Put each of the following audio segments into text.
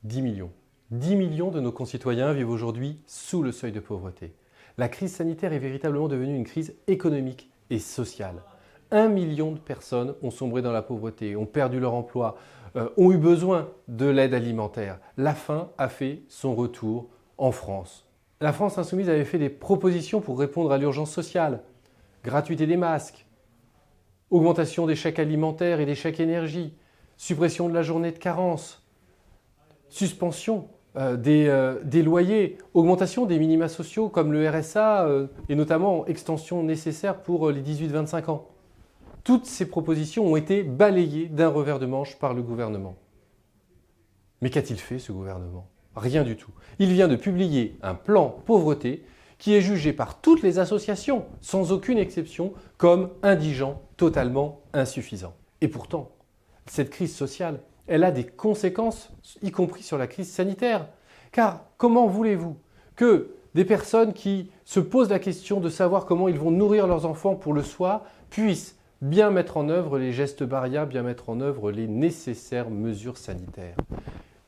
10 millions. 10 millions de nos concitoyens vivent aujourd'hui sous le seuil de pauvreté. La crise sanitaire est véritablement devenue une crise économique et sociale. 1 million de personnes ont sombré dans la pauvreté, ont perdu leur emploi, ont eu besoin de l'aide alimentaire. La faim a fait son retour en France. La France insoumise avait fait des propositions pour répondre à l'urgence sociale. Gratuité des masques, augmentation des chèques alimentaires et des chèques énergie, suppression de la journée de carence, suspension des loyers, augmentation des minima sociaux comme le RSA et notamment extension nécessaire pour les 18-25 ans. Toutes ces propositions ont été balayées d'un revers de manche par le gouvernement. Mais qu'a-t-il fait ce gouvernement? Rien du tout. Il vient de publier un plan pauvreté qui est jugé par toutes les associations, sans aucune exception, comme indigent, totalement insuffisant. Et pourtant, cette crise sociale, elle a des conséquences, y compris sur la crise sanitaire. Car comment voulez-vous que des personnes qui se posent la question de savoir comment ils vont nourrir leurs enfants pour le soir puissent bien mettre en œuvre les gestes barrières, bien mettre en œuvre les nécessaires mesures sanitaires?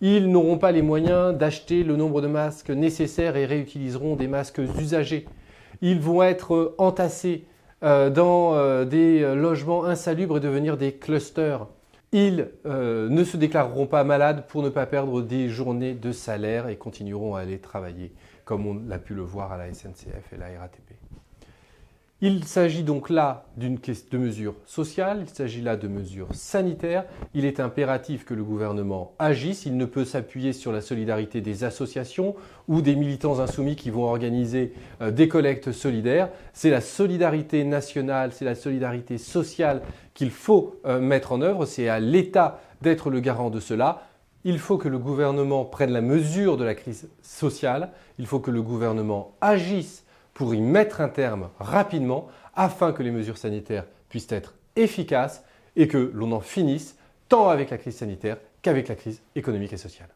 Ils n'auront pas les moyens d'acheter le nombre de masques nécessaires et réutiliseront des masques usagés. Ils vont être entassés dans des logements insalubres et devenir des clusters. Ils ne se déclareront pas malades pour ne pas perdre des journées de salaire et continueront à aller travailler, comme on l'a pu le voir à la SNCF et la RATP. Il s'agit donc là de mesures sociales, il s'agit là de mesures sanitaires. Il est impératif que le gouvernement agisse. Il ne peut s'appuyer sur la solidarité des associations ou des militants insoumis qui vont organiser des collectes solidaires. C'est la solidarité nationale, c'est la solidarité sociale qu'il faut mettre en œuvre. C'est à l'État d'être le garant de cela. Il faut que le gouvernement prenne la mesure de la crise sociale. Il faut que le gouvernement agisse pour y mettre un terme rapidement afin que les mesures sanitaires puissent être efficaces et que l'on en finisse tant avec la crise sanitaire qu'avec la crise économique et sociale.